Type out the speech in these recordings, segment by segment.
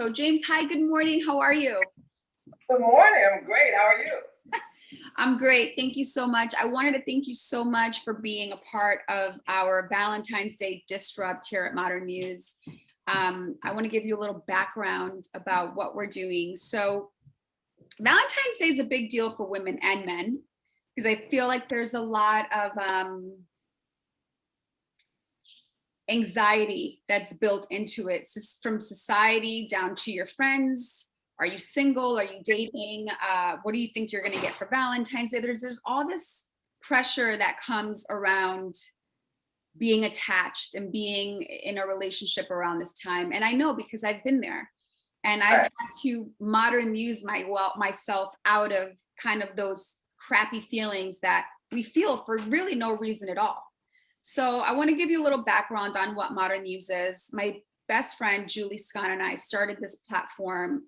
So James, hi, good morning. How are you? Good morning. I'm great. How are you? I'm great. Thank you so much. I wanted to thank you so much for being a part of our Valentine's Day Disrupt here at Modern Muse. I want to give you a little background about what we're doing. So Valentine's Day is a big deal for women and men because I feel like there's a lot of anxiety that's built into it, from society down to your friends. Are you single? Are you dating? What do you think you're going to get for Valentine's Day? There's all this pressure that comes around being attached and being in a relationship around this time. And I know because I've been there, and I've had to modern muse myself out of kind of those crappy feelings that we feel for really no reason at all. So I want to give you a little background on what Modern Muze is. My best friend, Julie Scott, and I started this platform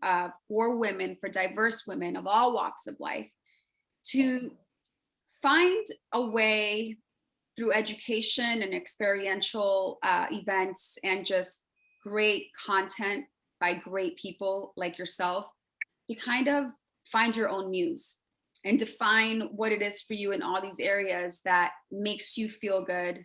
for women, for diverse women of all walks of life, to find a way through education and experiential events and just great content by great people like yourself to kind of find your own muse and define what it is for you in all these areas that makes you feel good.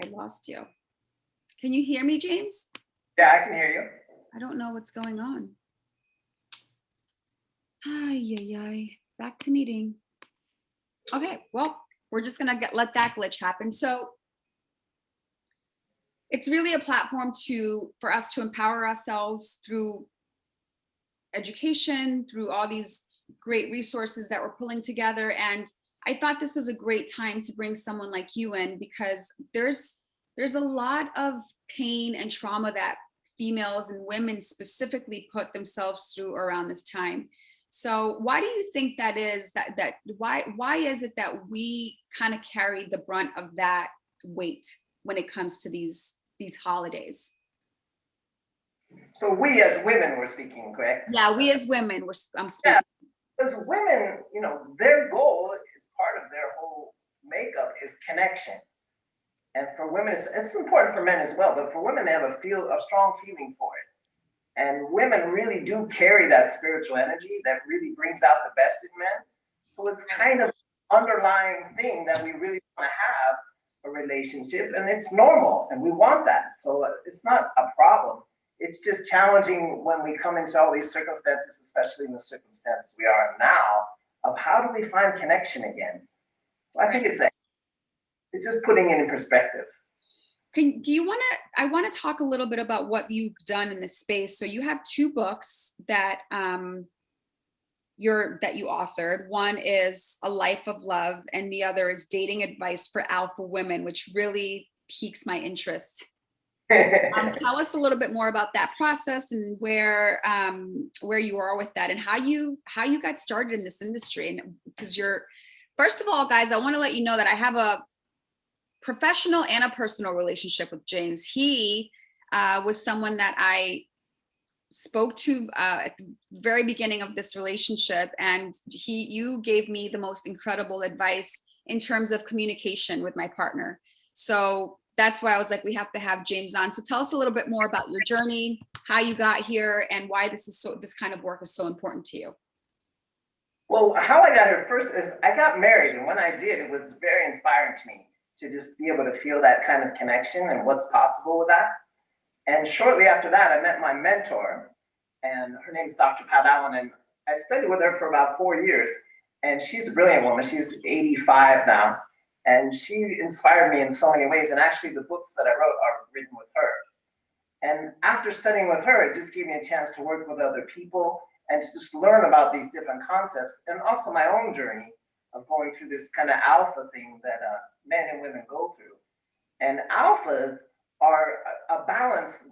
I lost you. Can you hear me, James? Yeah, I can hear you. I don't know what's going on. Ay. Back to meeting. Okay, well, we're just gonna let that glitch happen. So it's really a platform for us to empower ourselves through education, through all these great resources that we're pulling together. And I thought this was a great time to bring someone like you in, because there's a lot of pain and trauma that females and women specifically put themselves through around this time. So why do you think that is? Why is it that we kind of carry the brunt of that weight when it comes to these holidays? So we as women were speaking, correct? Yeah, we as women, I'm speaking. Yeah, because women, their goal is part of their whole makeup is connection. And for women, it's important for men as well, but for women, they have a strong feeling for it. And women really do carry that spiritual energy that really brings out the best in men. So it's kind of underlying thing that we really want to have a relationship, and it's normal, and we want that. So it's not a problem. It's just challenging when we come into all these circumstances, especially in the circumstances we are now, of how do we find connection again? Well, I think it's just putting it in perspective. I want to talk a little bit about what you've done in this space. So you have two books that you authored. One is A Life of Love, and the other is Dating Advice for Alpha Women, which really piques my interest. Tell us a little bit more about that process and where you are with that, and how you got started in this industry. And because first of all, guys, I want to let you know that I have a professional and a personal relationship with James. He was someone that I spoke to at the very beginning of this relationship, and you gave me the most incredible advice in terms of communication with my partner. So that's why I was like, we have to have James on. So tell us a little bit more about your journey, how you got here, and why this kind of work is so important to you. Well, how I got here first is I got married, and when I did, it was very inspiring to me to just be able to feel that kind of connection and what's possible with that. And shortly after that, I met my mentor, and her name is Dr. Pat Allen, and I studied with her for about 4 years. And she's a brilliant woman. She's 85 now, and she inspired me in so many ways. And actually, the books that I wrote are written with her. And after studying with her, it just gave me a chance to work with other people and to just learn about these different concepts, and also my own journey of going through this kind of alpha thing that men and women go through. And alphas are a balance,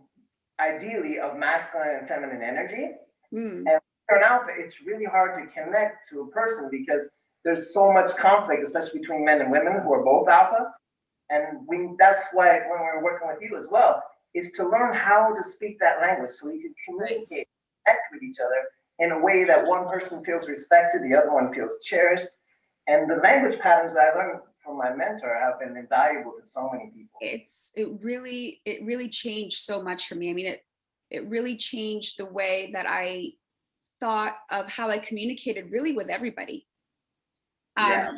ideally, of masculine and feminine energy. And for an alpha, it's really hard to connect to a person because there's so much conflict, especially between men and women who are both alphas. And that's why when we're working with you as well, is to learn how to speak that language so we can communicate, connect with each other in a way that one person feels respected, the other one feels cherished. And the language patterns I learned from my mentor have been invaluable to so many people. It really changed so much for me. I mean, it really changed the way that I thought of how I communicated really with everybody. Yeah.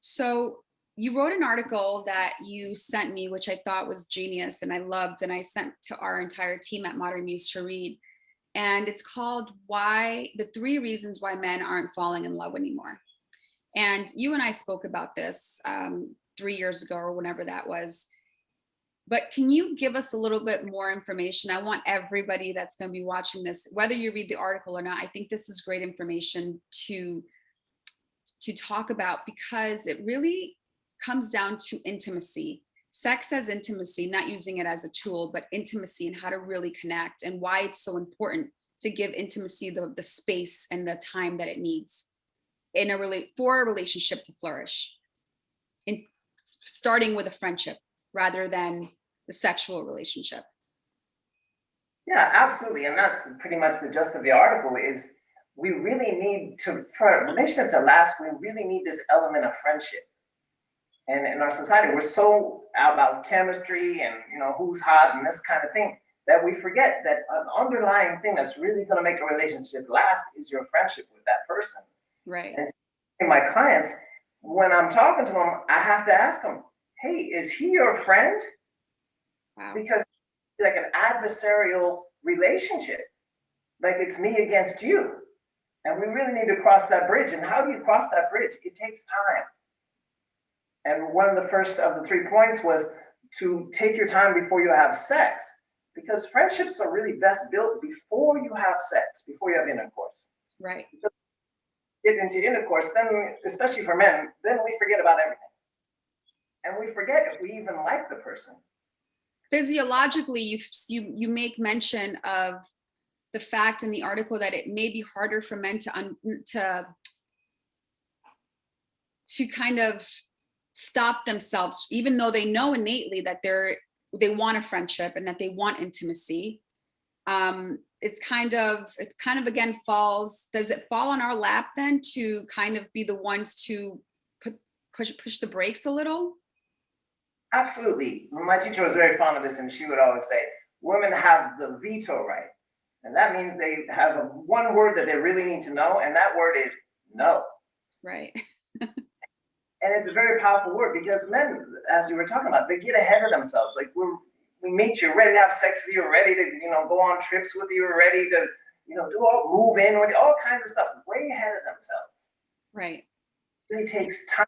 So you wrote an article that you sent me, which I thought was genius and I loved, and I sent to our entire team at Modern Muze to read. And it's called the 3 reasons why men aren't falling in love anymore. And you and I spoke about this 3 years ago or whenever that was. But can you give us a little bit more information? I want everybody that's going to be watching this, whether you read the article or not, I think this is great information to talk about, because it really comes down to intimacy. Sex as intimacy, not using it as a tool, but intimacy and how to really connect, and why it's so important to give intimacy the space and the time that it needs for a relationship to flourish, in starting with a friendship rather than the sexual relationship. Yeah, absolutely. And that's pretty much the gist of the article is we really need to, for a relationship to last, we really need this element of friendship. And in our society, we're so about chemistry and, you know, who's hot and this kind of thing, that we forget that an underlying thing that's really going to make a relationship last is your friendship with that person. Right. And my clients, when I'm talking to them, I have to ask them, hey, is he your friend? Wow. Because it's like an adversarial relationship, like it's me against you. And we really need to cross that bridge. And how do you cross that bridge? It takes time. And one of the first of the 3 points was to take your time before you have sex, because friendships are really best built before you have sex, before you have intercourse. Right. Because get into intercourse, then, especially for men, then we forget about everything. And we forget if we even like the person. Physiologically, you make mention of the fact in the article that it may be harder for men to kind of stop themselves, even though they know innately that they want a friendship and that they want intimacy. It kind of again does it fall on our lap then to kind of be the ones to push the brakes a little? Absolutely. My teacher was very fond of this, and she would always say, women have the veto right. And that means they have one word that they really need to know, and that word is no. Right. And it's a very powerful word, because men, as you were talking about, they get ahead of themselves. Like we meet you, ready to have sex with you, ready to, you know, go on trips with you, ready to, you know, move in with you, all kinds of stuff, way ahead of themselves. Right. It really takes time.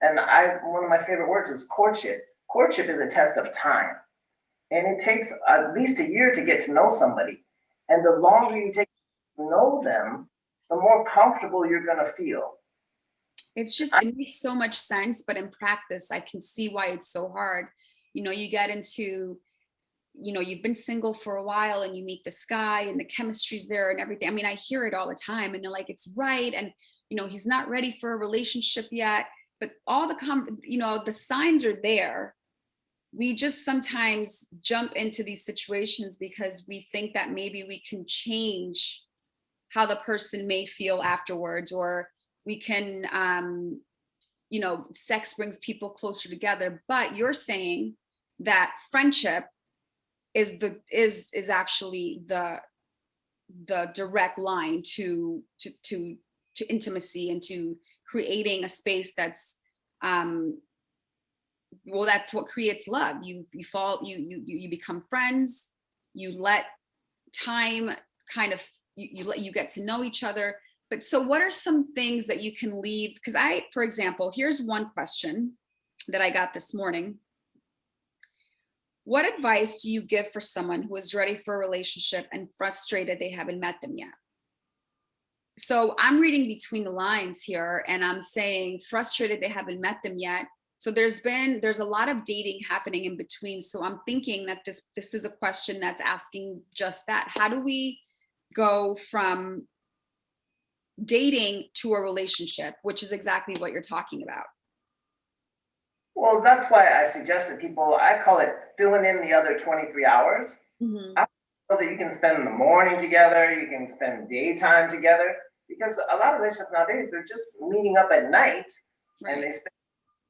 And one of my favorite words is courtship. Courtship is a test of time. And it takes at least a year to get to know somebody. And the longer you take to know them, the more comfortable you're going to feel. It makes so much sense, but in practice, I can see why it's so hard. You know, you get into, you know, you've been single for a while and you meet this guy and the chemistry's there and everything. I mean, I hear it all the time, and they're like, it's right. And, you know, he's not ready for a relationship yet, but all the signs are there. We just sometimes jump into these situations because we think that maybe we can change how the person may feel afterwards, or we can, you know, sex brings people closer together. But you're saying that friendship is actually the direct line to intimacy and to creating a space that's well, that's what creates love. You become friends, you let time kind of, you get to know each other. But so what are some things that you can leave? Because for example, here's one question that I got this morning. What advice do you give for someone who is ready for a relationship and frustrated they haven't met them yet? So I'm reading between the lines here, and I'm saying frustrated they haven't met them yet. So there's a lot of dating happening in between. So I'm thinking that this is a question that's asking just that. How do we go from dating to a relationship, which is exactly what you're talking about? Well, that's why I suggested people, I call it filling in the other 23 hours. Mm-hmm. I know that you can spend the morning together, you can spend daytime together, because a lot of relationships nowadays, they're just meeting up at night, right, and they spend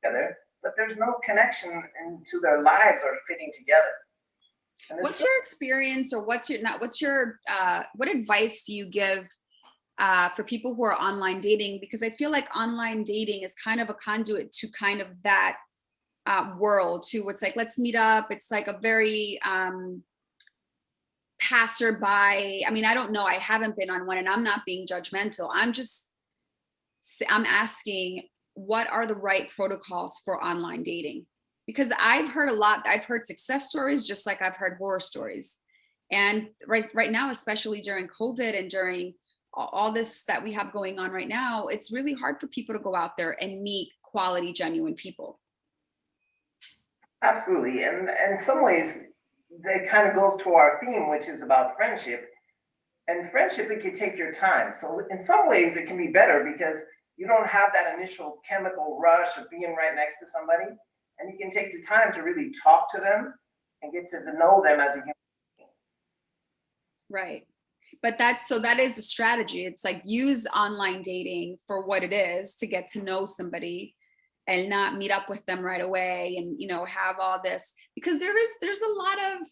together, but there's no connection into their lives or fitting together. What's your experience, or what advice do you give for people who are online dating? Because I feel like online dating is kind of a conduit to kind of that world too. It's like, let's meet up. It's like a very passerby. I mean, I don't know. I haven't been on one, and I'm not being judgmental. I'm asking, what are the right protocols for online dating? Because I've heard a lot. I've heard success stories, just like I've heard horror stories. And right now, especially during COVID and during all this that we have going on right now, it's really hard for people to go out there and meet quality, genuine people. Absolutely. And in some ways, that kind of goes to our theme, which is about friendship. And friendship, it can take your time. So in some ways, it can be better because you don't have that initial chemical rush of being right next to somebody. And you can take the time to really talk to them and get to know them as a human being. Right. But that is the strategy. It's like, use online dating for what it is, to get to know somebody and not meet up with them right away and, have all this, because there's a lot of,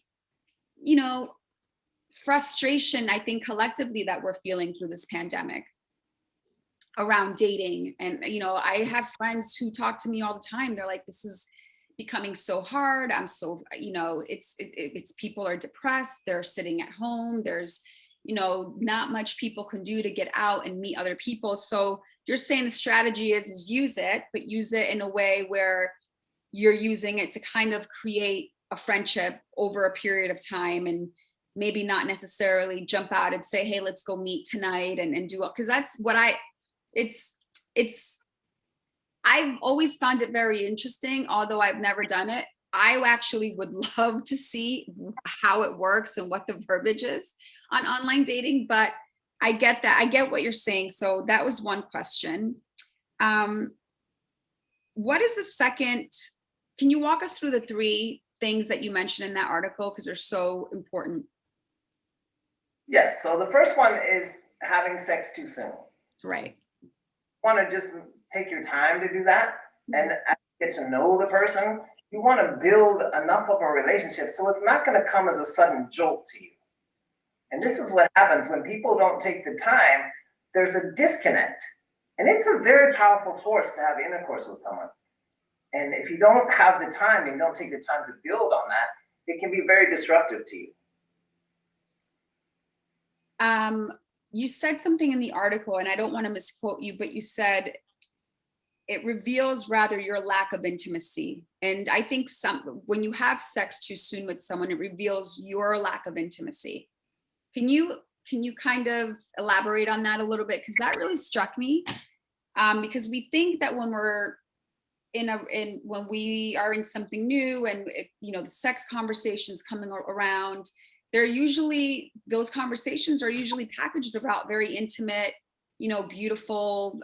frustration, I think, collectively, that we're feeling through this pandemic around dating. And, I have friends who talk to me all the time. They're like, this is becoming so hard. I'm so, it's people are depressed. They're sitting at home. There's, not much people can do to get out and meet other people. So you're saying the strategy is use it, but use it in a way where you're using it to kind of create a friendship over a period of time, and maybe not necessarily jump out and say, hey, let's go meet tonight and do it. Because that's what I've always found it very interesting, although I've never done it. I actually would love to see how it works and what the verbiage is on online dating, but I get that. I get what you're saying. So that was one question. What is the second? Can you walk us through the three things that you mentioned in that article? Because they're so important. Yes. So the first one is having sex too soon. Right. You want to just take your time to do that and get to know the person. You want to build enough of a relationship so it's not going to come as a sudden jolt to you. And this is what happens when people don't take the time. There's a disconnect. And it's a very powerful force to have intercourse with someone. And if you don't have the time and don't take the time to build on that, it can be very disruptive to you. You said something in the article, and I don't want to misquote you, but you said it reveals rather your lack of intimacy. And I think when you have sex too soon with someone, it reveals your lack of intimacy. Can you kind of elaborate on that a little bit? Because that really struck me. Because we think that when we're when we are in something new, and the sex conversations coming around, those conversations are usually packaged about very intimate, beautiful,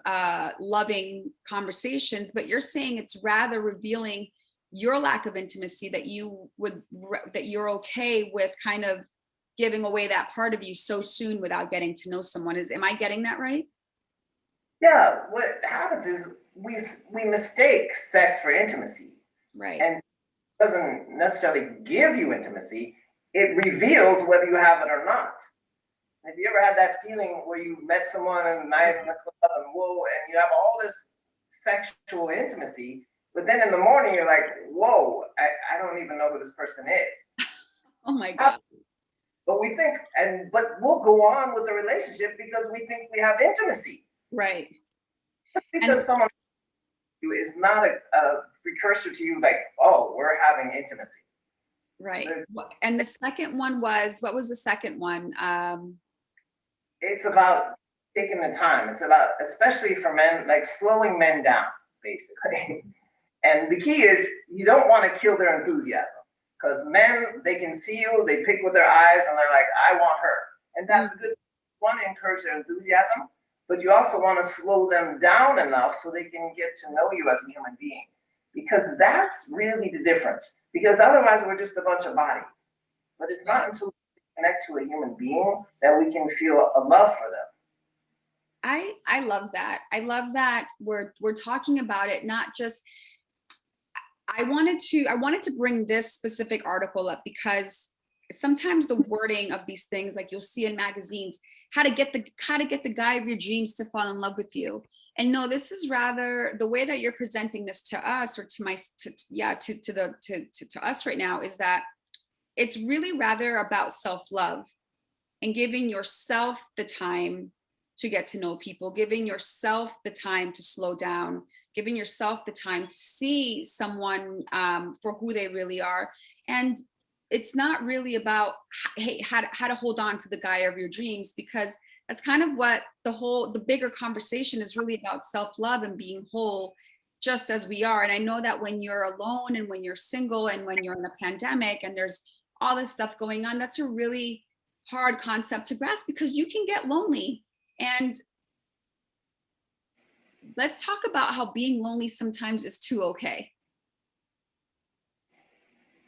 loving conversations. But you're saying it's rather revealing your lack of intimacy, that you're okay with kind of giving away that part of you so soon without getting to know someone. Am I getting that right? Yeah, what happens is we mistake sex for intimacy. Right. And it doesn't necessarily give you intimacy. It reveals whether you have it or not. Have you ever had that feeling where you met someone in the night in the club and whoa, and you have all this sexual intimacy, but then in the morning you're like, whoa, I don't even know who this person is. Oh my God. But we think, but we'll go on with the relationship because we think we have intimacy. Right. Just because someone is not a precursor to you, like, oh, we're having intimacy. Right. And the second one was, what was the second one? It's about taking the time. It's about, especially for men, like slowing men down, basically. And the key is you don't want to kill their enthusiasm, because men, they can see you, they pick with their eyes, and they're like, I want her. And that's a good. You want to encourage their enthusiasm, but you also want to slow them down enough so they can get to know you as a human being. Because that's really the difference. Because otherwise we're just a bunch of bodies. But it's not until we connect to a human being that we can feel a love for them. I love that. I love that we're talking about it, not just, I wanted to bring this specific article up because sometimes the wording of these things, like you'll see in magazines, how to get the guy of your dreams to fall in love with you. And no, this is rather the way that you're presenting this to us, or to us right now, is that it's really rather about self-love and giving yourself the time to get to know people, giving yourself the time to slow down, giving yourself the time to see someone for who they really are. And it's not really about, hey, how to hold on to the guy of your dreams, because that's kind of what the bigger conversation is really about: self-love and being whole just as we are. And I know that when you're alone and when you're single and when you're in a pandemic and there's all this stuff going on, that's a really hard concept to grasp, because you can get lonely. And let's talk about how being lonely sometimes is too okay.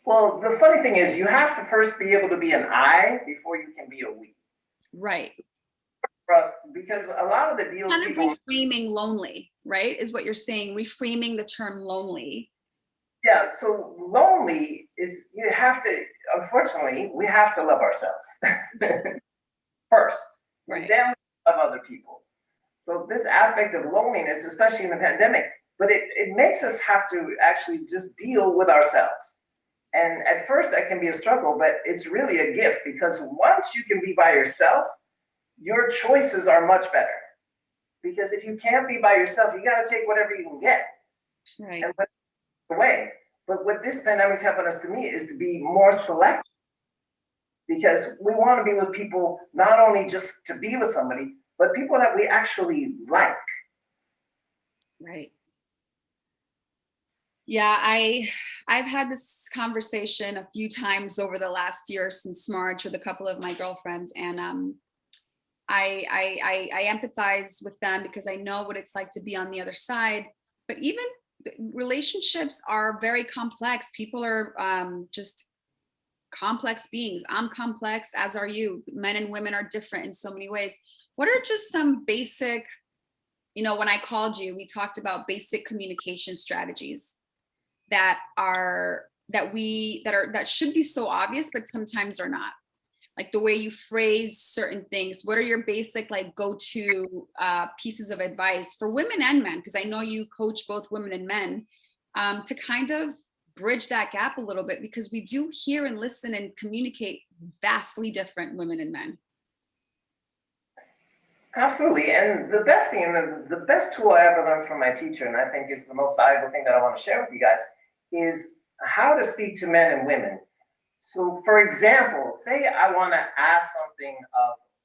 Well, the funny thing is, you have to first be able to be an I before you can be a we. Right. Trust, because a lot of the deals Kind of people, reframing lonely, right, is what you're saying, reframing the term lonely. yeah, so lonely is, you have to, unfortunately, we have to love ourselves first, Right. and then love other people. So this aspect of loneliness, especially in the pandemic, but it makes us have to actually just deal with ourselves. And at first that can be a struggle, but it's really a gift, because once you can be by yourself, your choices are much better. Because if you can't be by yourself, you got to take whatever you can get. Right. And put it away. But what this pandemic's helping us, to me, is to be more selective. Because we want to be with people, not only just to be with somebody, but people that we actually like. Right. Yeah, I've had this conversation a few times over the last year since March with a couple of my girlfriends, and I empathize with them because I know what it's like to be on the other side. But even relationships are very complex. People are just complex beings. I'm complex, as are you. Men and women are different in so many ways. What are just some basic, when I called you, we talked about basic communication strategies that should be so obvious, but sometimes are not. Like the way you phrase certain things. What are your basic, like, go-to pieces of advice for women and men? Because I know you coach both women and men, to kind of bridge that gap a little bit, because we do hear and listen and communicate vastly different, women and men. Absolutely. And the best thing, the best tool I ever learned from my teacher, and I think it's the most valuable thing that I want to share with you guys, is how to speak to men and women. So, for example, say I want to ask something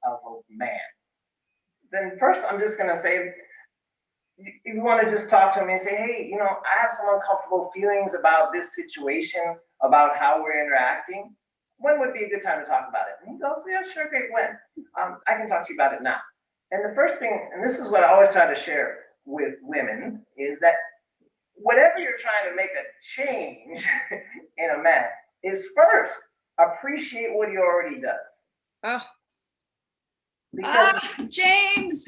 of a man. Then first I'm just going to say, if you want to just talk to him and say, hey, I have some uncomfortable feelings about this situation, about how we're interacting. When would be a good time to talk about it? And he goes, yeah, sure, great, when? I can talk to you about it now. And the first thing, and this is what I always try to share with women, is that whatever you're trying to make a change in a man, is first appreciate what he already does. Oh, because James.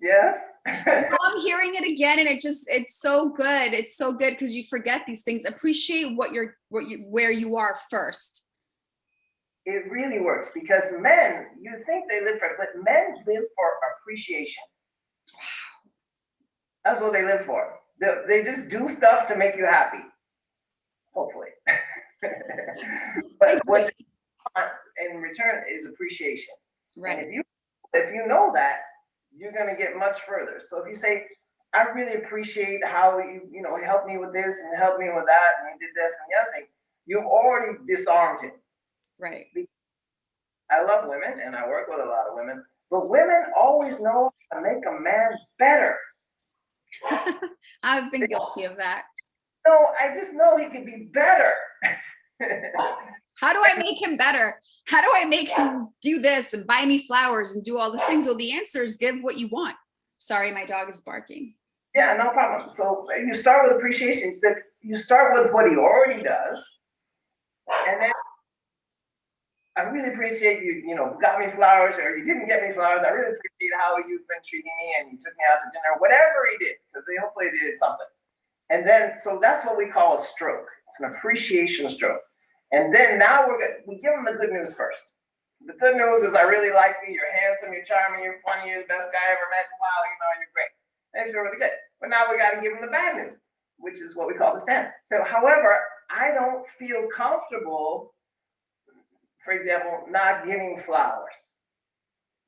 Yes. I'm hearing it again, and it's so good. It's so good because you forget these things. Appreciate where you are first. It really works, because men, you think they live for it, but men live for appreciation. Wow. That's what they live for. They just do stuff to make you happy. Hopefully. But what they want in return is appreciation. Right. And if you know that, you're going to get much further. So if you say, I really appreciate how you helped me with this and helped me with that, and you did this and the other thing, you've already disarmed him. Right. I love women, and I work with a lot of women, but women always know how to make a man better. I've been guilty of that. No, I just know he can be better. How do I make him better? How do I make him do this and buy me flowers and do all these things? Well, the answer is give what you want. Sorry, my dog is barking. Yeah, no problem. So you start with appreciation. You start with what he already does. And then, I really appreciate you, got me flowers, or you didn't get me flowers. I really appreciate how you've been treating me, and you took me out to dinner, whatever he did, because hopefully they did something. And then, so that's what we call a stroke. It's an appreciation stroke. And then now we give them the good news first. The good news is I really like you, you're handsome, you're charming, you're funny, you're the best guy I ever met. Wow, you're great. They feel really good. But now we got to give them the bad news, which is what we call the stand. So, however, I don't feel comfortable, for example, not giving flowers.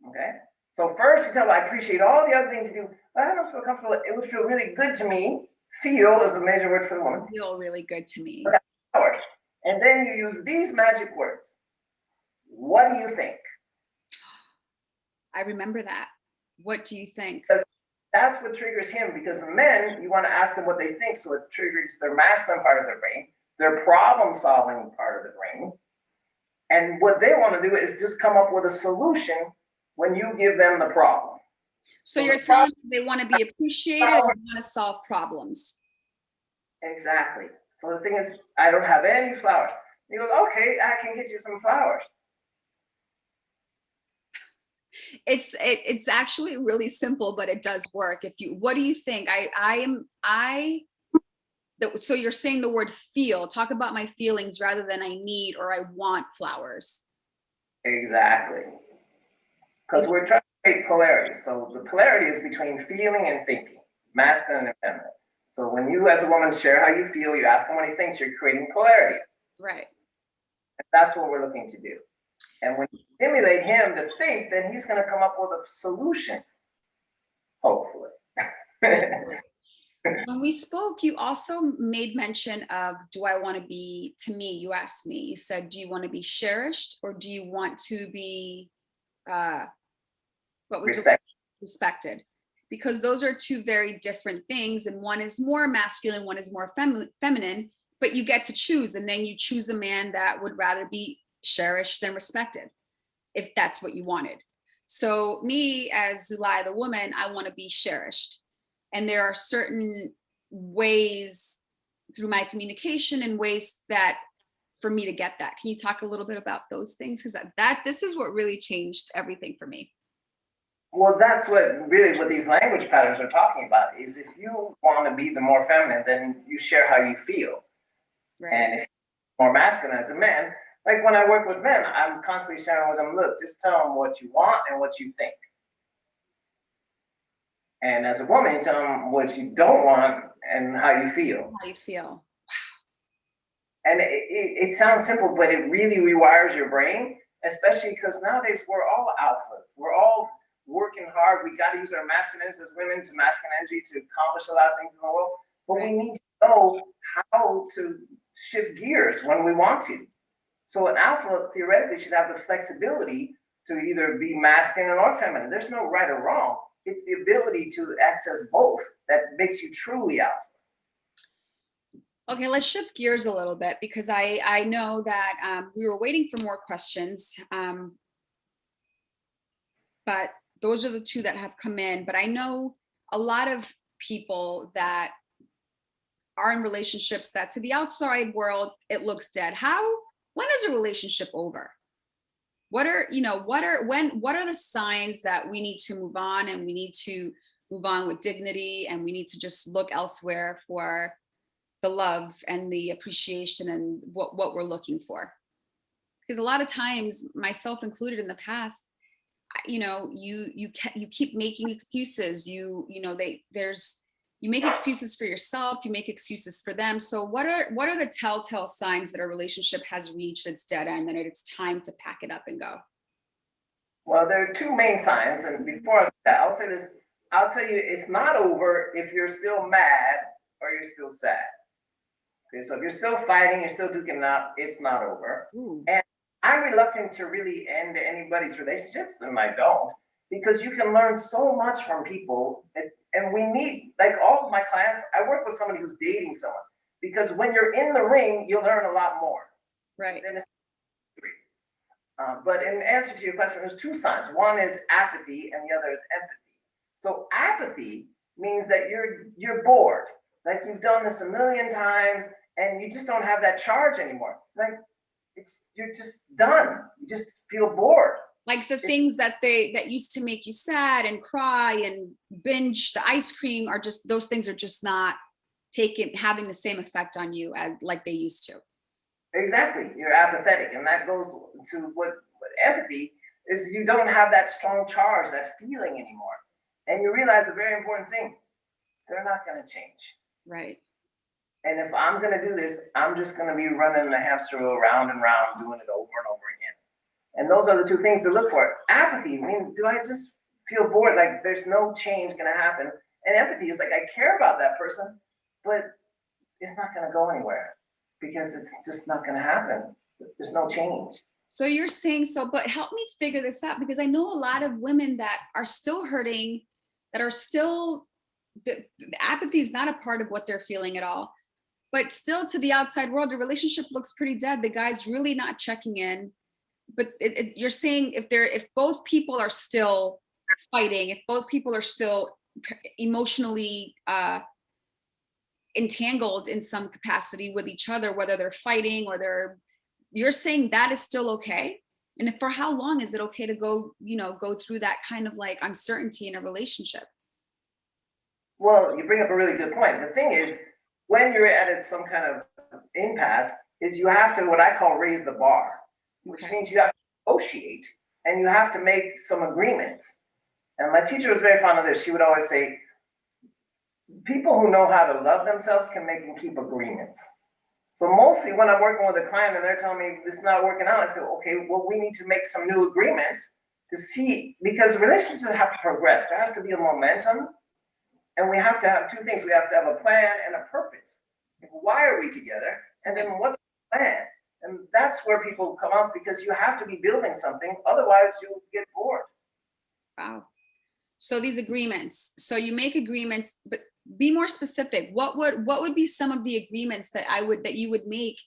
Okay? So first you tell me, I appreciate all the other things you do, but I don't feel comfortable. It would feel really good to me. Feel is a major word for the woman. Feel really good to me. Flowers. And then you use these magic words. What do you think? I remember that. What do you think? Because that's what triggers him, because men, you want to ask them what they think, so it triggers their masculine part of their brain, their problem-solving part of the brain. And what they want to do is just come up with a solution when you give them the problem. So you're telling them they want to be appreciated or want to solve problems. Exactly. So the thing is, I don't have any flowers. He goes, okay, I can get you some flowers. It's actually really simple, but it does work. What do you think? So you're saying the word feel, talk about my feelings rather than I need or I want flowers. Exactly. Because we're trying to create polarity. So the polarity is between feeling and thinking, masculine and feminine. So when you as a woman share how you feel, you ask him what he thinks, you're creating polarity. Right. And that's what we're looking to do. And when you stimulate him to think, then he's going to come up with a solution, hopefully. When we spoke, you also made mention of, do I want to be, to me, you asked me, you said, do you want to be cherished or do you want to be, respected? Because those are two very different things. And one is more masculine, one is more feminine, but you get to choose. And then you choose a man that would rather be cherished than respected, if that's what you wanted. So me as Zulay, the woman, I want to be cherished. And there are certain ways through my communication and ways that for me to get that. Can you talk a little bit about those things? Because this is what really changed everything for me. Well, that's what these language patterns are talking about, is if you want to be the more feminine, then you share how you feel. Right. And if you're more masculine as a man, like when I work with men, I'm constantly sharing with them, look, just tell them what you want and what you think. And as a woman, you tell them what you don't want and how you feel. How you feel. Wow. And it sounds simple, but it really rewires your brain, especially because nowadays we're all alphas. We're all working hard. We got to use our masculine energy as women to masculine energy to accomplish a lot of things in the world. But we need to know how to shift gears when we want to. So an alpha theoretically should have the flexibility to either be masculine or feminine. There's no right or wrong. It's the ability to access both that makes you truly alpha. Okay, let's shift gears a little bit because I know that we were waiting for more questions, but those are the two that have come in. But I know a lot of people that are in relationships that to the outside world, it looks dead. When is a relationship over? What are the signs that we need to move on and we need to move on with dignity and we need to just look elsewhere for the love and the appreciation and what we're looking for? Because a lot of times, myself included in the past, you keep making excuses. You make excuses for yourself, you make excuses for them. So what are the telltale signs that a relationship has reached its dead end and it's time to pack it up and go? Well, there are two main signs. And before I say that, I'll say this. I'll tell you, it's not over if you're still mad or you're still sad. Okay, so if you're still fighting, you're still duking it out, it's not over. Ooh. And I'm reluctant to really end anybody's relationships, and I don't, because you can learn so much from people. And we need, like all of my clients, I work with somebody who's dating someone, because when you're in the ring, you'll learn a lot more. Right. But in answer to your question, there's two signs. One is apathy and the other is empathy. So apathy means that you're bored. Like you've done this a million times and you just don't have that charge anymore. Like you're just done. You just feel bored. Like the things that used to make you sad and cry and binge the ice cream those things are just not having the same effect on you as like they used to. Exactly. You're apathetic. And that goes to what empathy is. You don't have that strong charge, that feeling anymore. And you realize a very important thing. They're not going to change. Right. And if I'm going to do this, I'm just going to be running the hamster wheel round and round, doing it over and over again. And those are the two things to look for. Apathy, I mean, do I just feel bored? Like there's no change going to happen. And empathy is like, I care about that person, but it's not going to go anywhere because it's just not going to happen. There's no change. So you're saying so, but help me figure this out, because I know a lot of women that are still hurting, that are still, the apathy is not a part of what they're feeling at all. But still, to the outside world, the relationship looks pretty dead. The guy's really not checking in. But you're saying if both people are still fighting, if both people are still emotionally entangled in some capacity with each other, whether they're fighting or you're saying that is still okay? And for how long is it okay to go through that kind of like uncertainty in a relationship? Well, you bring up a really good point. The thing is, when you're at some kind of impasse, is you have to, what I call, raise the bar, which means you have to negotiate and you have to make some agreements. And my teacher was very fond of this. She would always say, people who know how to love themselves can make and keep agreements. So mostly when I'm working with a client and they're telling me this is not working out, I say, okay, well, we need to make some new agreements to see, because relationships have to progress. There has to be a momentum. And we have to have two things. We have to have a plan and a purpose. Why are we together? And then what's the plan? And that's where people come up, because you have to be building something. Otherwise, you'll get bored. Wow. So these agreements. So you make agreements, but be more specific. What would be some of the agreements that you would make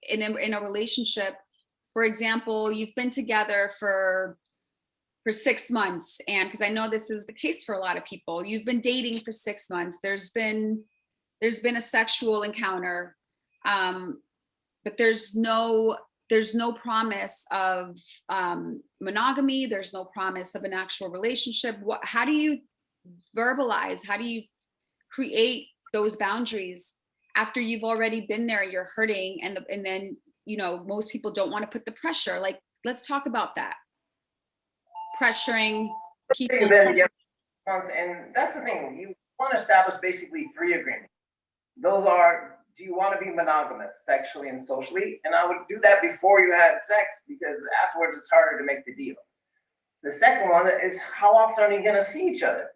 in a relationship? For example, you've been together for 6 months, and because I know this is the case for a lot of people, you've been dating for 6 months. There's been a sexual encounter, but there's no promise of monogamy. There's no promise of an actual relationship. How do you verbalize? How do you create those boundaries after you've already been there? You're hurting, and then most people don't want to put the pressure. Like, let's talk about that. Pressuring people. And that's the thing. You want to establish basically 3 agreements. Those are, do you want to be monogamous sexually and socially? And I would do that before you had sex, because afterwards it's harder to make the deal. The second one is, how often are you going to see each other?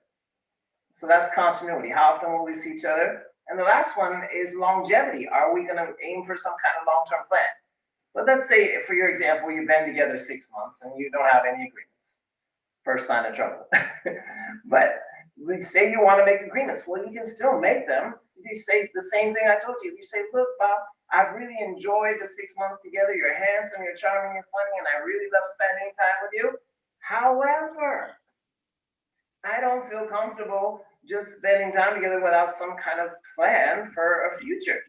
So that's continuity. How often will we see each other? And the last one is longevity. Are we going to aim for some kind of long-term plan? But let's say, for your example, you've been together 6 months and you don't have any agreements. First sign of trouble. But we say you want to make agreements. Well, you can still make them. You say the same thing I told you. You say, look, Bob, I've really enjoyed the 6 months together. You're handsome, you're charming, you're funny, and I really love spending time with you. However, I don't feel comfortable just spending time together without some kind of plan for a future.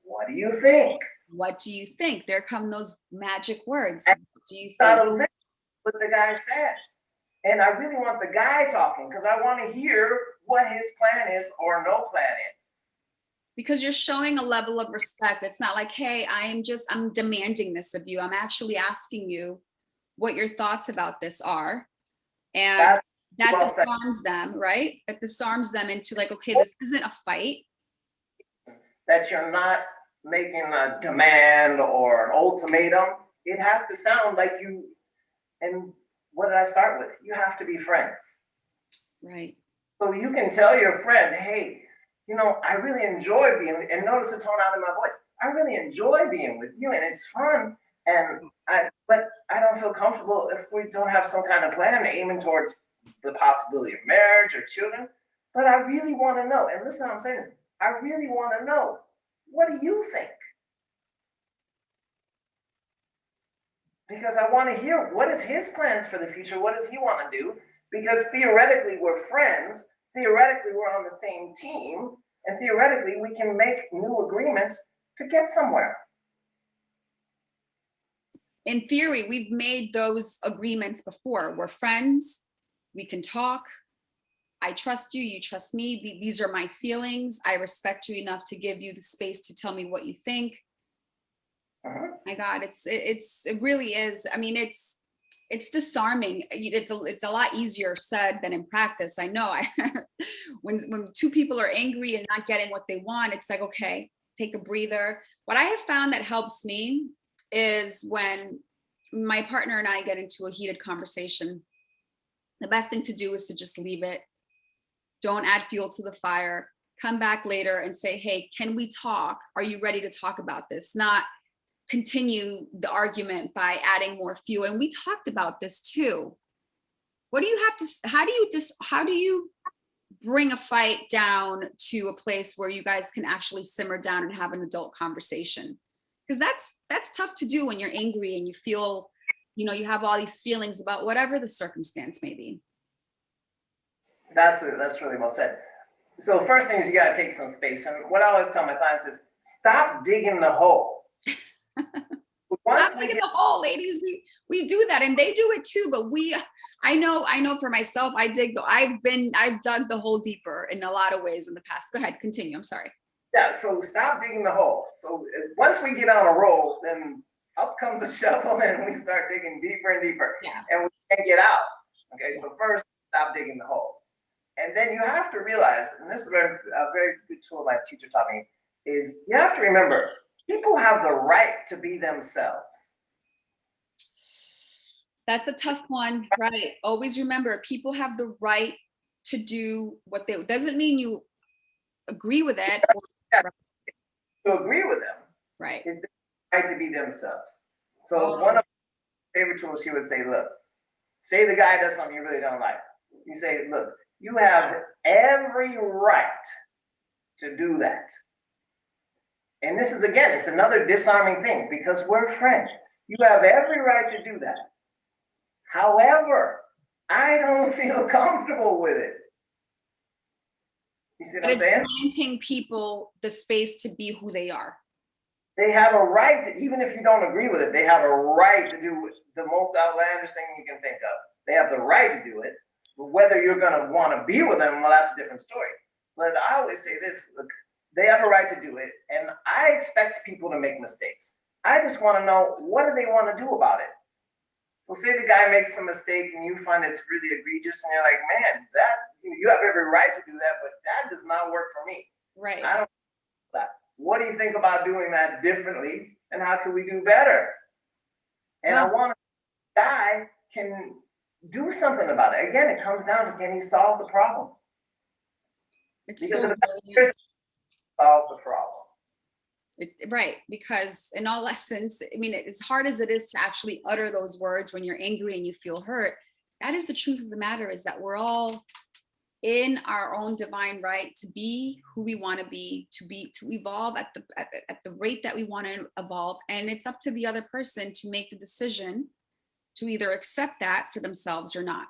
What do you think? What do you think? There come those magic words. What do you think? What the guy says. And I really want the guy talking, because I want to hear what his plan is or no plan is. Because you're showing a level of respect. It's not like, hey, I'm demanding this of you. I'm actually asking you what your thoughts about this are. And that disarms them, right? That disarms them into like, okay, this isn't a fight. That you're not making a demand or an ultimatum. It has to sound like you, and what did I start with? You have to be friends. Right. So you can tell your friend, hey, I really enjoy being, and notice the tone out of my voice. I really enjoy being with you, and it's fun. But I don't feel comfortable if we don't have some kind of plan aiming towards the possibility of marriage or children. But I really want to know, and listen, how I'm saying this. I really want to know, what do you think? Because I want to hear, what is his plans for the future? What does he want to do? Because theoretically, we're friends. Theoretically, we're on the same team. And theoretically, we can make new agreements to get somewhere. In theory, we've made those agreements before. We're friends. We can talk. I trust you, you trust me. These are my feelings. I respect you enough to give you the space to tell me what you think. My God, it really is. I mean, it's disarming. It's a lot easier said than in practice. I know. When two people are angry and not getting what they want, it's like, okay, take a breather. What I have found that helps me is when my partner and I get into a heated conversation, the best thing to do is to just leave it. Don't add fuel to the fire. Come back later and say, hey, can we talk? Are you ready to talk about this? Not continue the argument by adding more fuel. And we talked about this too. What do you have to, how do you bring a fight down to a place where you guys can actually simmer down and have an adult conversation? Because that's tough to do when you're angry and you feel, you have all these feelings about whatever the circumstance may be. That's really well said. So the first thing is you got to take some space. And what I always tell my clients is stop digging the hole. Stop digging the hole, ladies. We do that, and they do it too. But I know for myself, I've dug the hole deeper in a lot of ways in the past. Go ahead, continue. I'm sorry. Yeah. So stop digging the hole. So once we get on a roll, then up comes a shovel, and we start digging deeper and deeper, and we can't get out. Okay. So first, stop digging the hole. And then you have to realize, and this is a very good tool my teacher taught me, is you have to remember, people have the right to be themselves. That's a tough one, right? Always remember, people have the right to do what they, doesn't mean you agree with it. To agree with them, right? Is the right to be themselves. So one of my favorite tools, she would say, look, say the guy does something you really don't like. You say, look, you have every right to do that. And this is, again, it's another disarming thing because we're friends. You have every right to do that. However, I don't feel comfortable with it. You see what I'm saying? Granting people the space to be who they are. They have a right to, even if you don't agree with it, they have a right to do the most outlandish thing you can think of. They have the right to do it. But whether you're going to want to be with them, well, that's a different story. But I always say this, look, they have a right to do it. And I expect people to make mistakes. I just want to know, what do they want to do about it? Well, say the guy makes a mistake and you find it's really egregious and you're like, man, you have every right to do that, but that does not work for me. Right. I don't know that. What do you think about doing that differently? And how can we do better? And I want a guy can do something about it. Again, it comes down to, can he solve the problem? It's because so solve the problem. Right, because in all essence, I mean, as hard as it is to actually utter those words when you're angry and you feel hurt, that is the truth of the matter, is that we're all in our own divine right to be who we want to be, to evolve at the rate that we want to evolve. And it's up to the other person to make the decision to either accept that for themselves or not.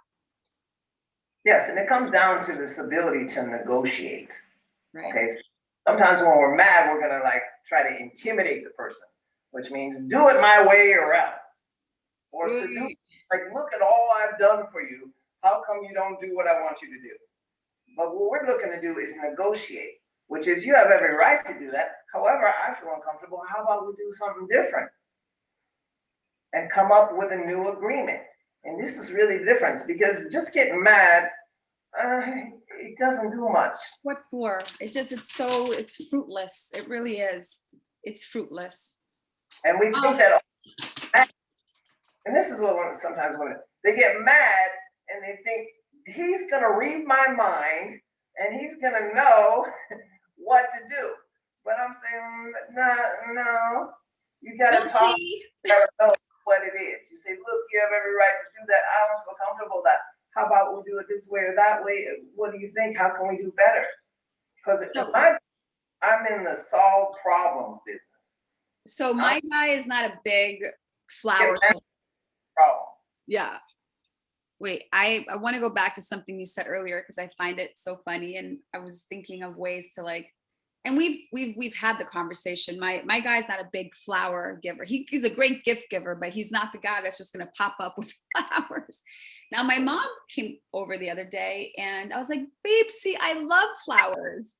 Yes, and it comes down to this ability to negotiate. Right. Okay. So sometimes when we're mad, we're gonna try to intimidate the person, which means do it my way or else. Or seduce, look at all I've done for you. How come you don't do what I want you to do? But what we're looking to do is negotiate, which is you have every right to do that. However, I feel uncomfortable. How about we do something different? And come up with a new agreement. And this is really the difference, because just getting mad, it doesn't do much. What for? It's fruitless. It really is. It's fruitless. And we think that, and this is what sometimes when they get mad and they think he's gonna read my mind and he's gonna know what to do. But I'm saying, no, you gotta talk, you gotta know what it is. You say, look, you have every right to do that. I don't feel comfortable with that. How about we do it this way or that way? What do you think? How can we do better? Because I'm in the solve problems business. So my guy is not a big flower. Problem. Yeah. Wait, I want to go back to something you said earlier because I find it so funny, and I was thinking of ways to and we've had the conversation. My guy's not a big flower giver. He's a great gift giver, but he's not the guy that's just going to pop up with flowers. Now, my mom came over the other day and I was like, babe, see, I love flowers.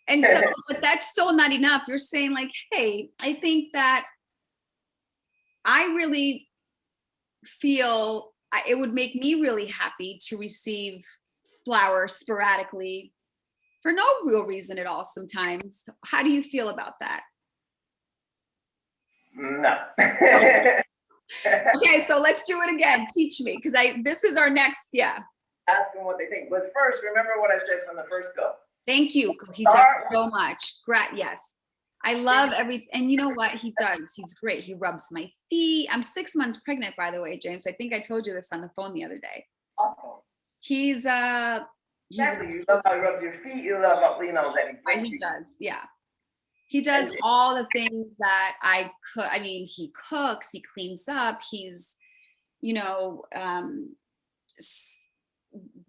And so, but that's still not enough. You're saying like, hey, I think that I really feel it would make me really happy to receive flowers sporadically for no real reason at all sometimes. How do you feel about that? No. Okay, so let's do it again. Teach me, because this is our next, yeah. Ask them what they think. But first, remember what I said from the first go. Thank you. He does so much. Yes. I love and you know what he does? He's great. He rubs my feet. I'm 6 months pregnant, by the way, James. I think I told you this on the phone the other day. Awesome. He's exactly. You love how he rubs your feet. You love how, that he does. Yeah. He does all the things that I could. I mean, he cooks, he cleans up, he's,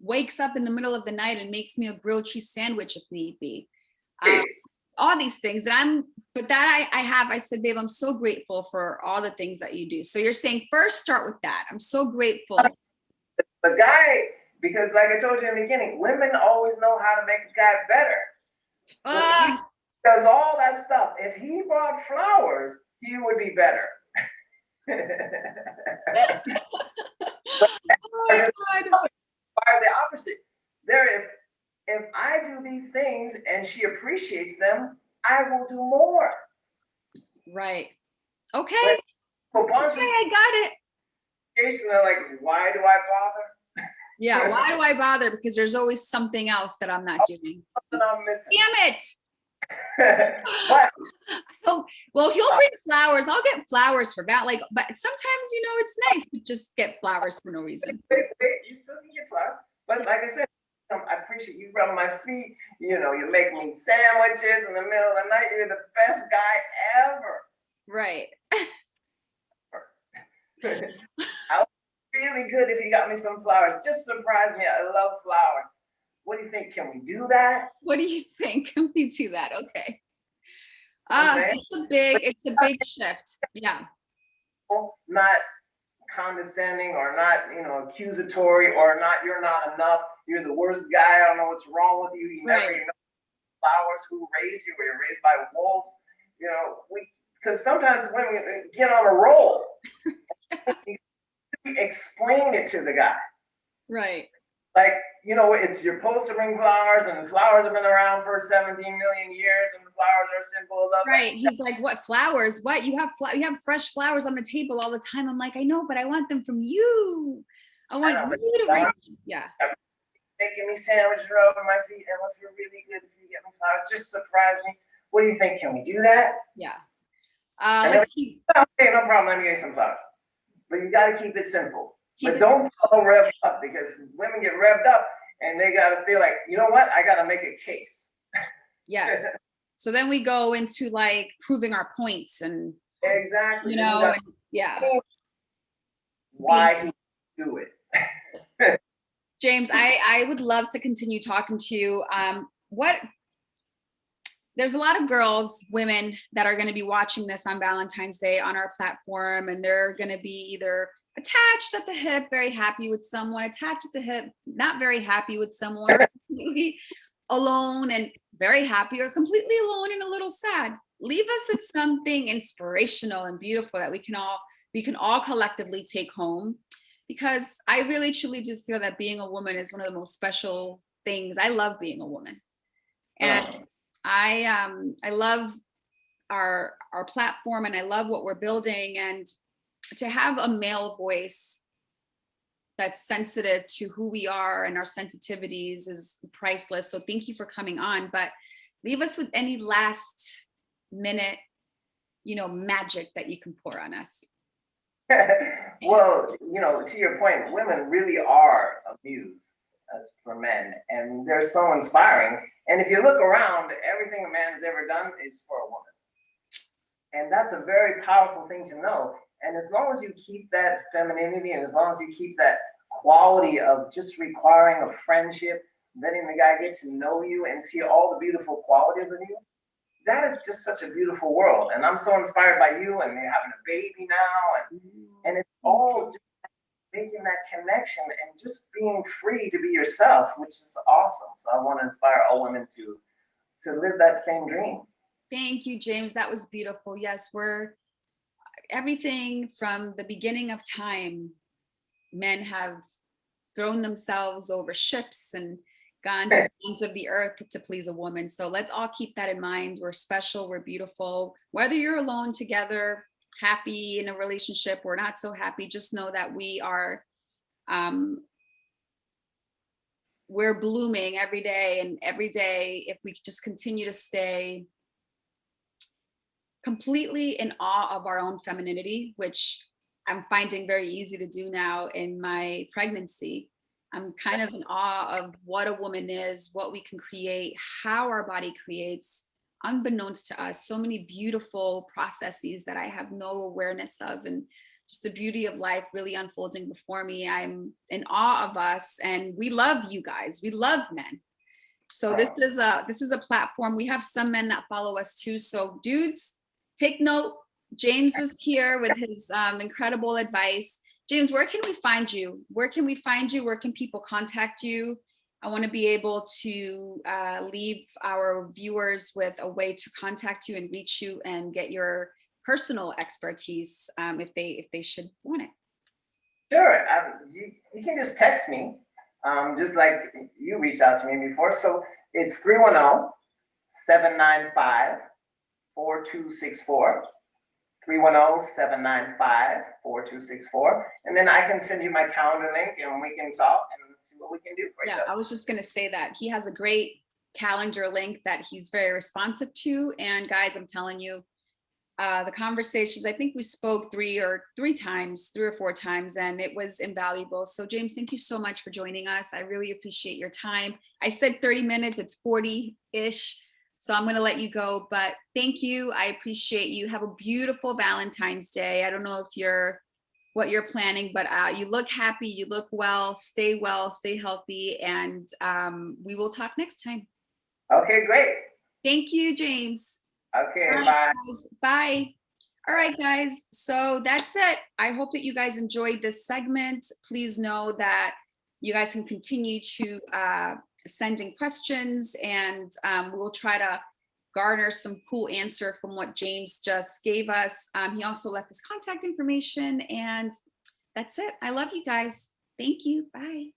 wakes up in the middle of the night and makes me a grilled cheese sandwich if need be. All these things that I said, babe, I'm so grateful for all the things that you do. So you're saying first start with that. I'm so grateful. The guy, because like I told you in the beginning, women always know how to make a guy better. He does all that stuff. If he brought flowers, he would be better. Oh my God. Are the opposite. If I do these things and she appreciates them, I will do more. Right. Okay. Okay, I got it. And they're like, why do I bother? Yeah, why do I bother? Because there's always something else that I'm not doing. Something I'm missing. Damn it. Well, he'll bring flowers. I'll get flowers for that. But sometimes, it's nice to just get flowers for no reason. Wait, you still can get flowers. But like I said, I appreciate you rub my feet. You make me sandwiches in the middle of the night. You're the best guy ever. Right. I would be really good if you got me some flowers. Just surprise me. I love flowers. What do you think? Can we do that? What do you think? Can we do that? Okay. It's a big shift. Yeah. Not condescending or not, accusatory or not, you're not enough. You're the worst guy. I don't know what's wrong with you. You never even know flowers, who raised you. Were you raised by wolves? Because sometimes women get on a roll. Explain it to the guy. Right. Like, you're supposed to bring flowers, and flowers have been around for 17 million years, and the flowers are a symbol of love. Right. He's like, what flowers? What? You have fresh flowers on the table all the time. I'm like, I know, but I want them from you. I want you to bring them. Yeah. Making me sandwiches, rubbing my feet. It would feel really good if you get me flowers. Just surprise me. What do you think? Can we do that? Yeah. Let's see. Okay, no problem. Let me get some flowers. But you got to keep it simple. But don't get all revved up, because women get revved up and they got to feel like, you know what? I got to make a case. Yes. So then we go into proving our points and exactly. Yeah. Why he do it. James, I would love to continue talking to you. There's a lot of girls, women that are going to be watching this on Valentine's Day on our platform, and they're going to be either attached at the hip, very happy with someone, attached at the hip, not very happy with someone, or completely alone and very happy, or completely alone and a little sad. Leave us with something inspirational and beautiful that we can all collectively take home, because I really truly do feel that being a woman is one of the most special things. I love being a woman, and I love our platform, and I love what we're building, and to have a male voice that's sensitive to who we are and our sensitivities is priceless. So thank you for coming on, but leave us with any last minute, magic that you can pour on us. Well, to your point, women really are a muse as for men, and they're so inspiring. And if you look around, everything a man has ever done is for a woman. And that's a very powerful thing to know. And as long as you keep that femininity, and as long as you keep that quality of just requiring a friendship, letting the guy get to know you and see all the beautiful qualities of you, that is just such a beautiful world. And I'm so inspired by you, and they're having a baby now, and it's all just making that connection and just being free to be yourself, which is awesome. So I want to inspire all women to live that same dream. Thank you, James. That was beautiful. Yes, we're everything from the beginning of time. Men have thrown themselves over ships and gone to the ends of the earth to please a woman. So let's all keep that in mind. We're special, we're beautiful. Whether you're alone, together, happy in a relationship, or not so happy, just know that we are we're blooming every day, and every day, if we just continue to stay completely in awe of our own femininity, which I'm finding very easy to do now in my pregnancy. I'm kind of in awe of what a woman is, what we can create, how our body creates, unbeknownst to us, so many beautiful processes that I have no awareness of, and just the beauty of life really unfolding before me. I'm in awe of us, and we love you guys. We love men. So this is a platform. We have some men that follow us too. So dudes, take note. James was here with his incredible advice. James, where can we find you? Where can we find you? Where can people contact you? I want to be able to leave our viewers with a way to contact you and reach you and get your personal expertise if they should want it. Sure, you can just text me, just like you reached out to me before. So it's 310-795-4264. 310-795-4264. And then I can send you my calendar link and we can talk and see what we can do for each other. I was just going to say that he has a great calendar link that he's very responsive to. And guys, I'm telling you, the conversations, I think we spoke three or four times, and it was invaluable. So James, thank you so much for joining us. I really appreciate your time. I said 30 minutes, it's 40-ish. So I'm going to let you go, but thank you. I appreciate you. Have a beautiful Valentine's Day. I don't know if what you're planning, but you look happy, you look well, stay healthy, and we will talk next time. Okay, great. Thank you, James. Okay, right, bye. Guys, bye. All right, guys. So that's it. I hope that you guys enjoyed this segment. Please know that you guys can continue to send in questions, and we'll try to garner some cool answer from what James just gave us. He also left his contact information, and that's it. I love you guys. Thank you. Bye.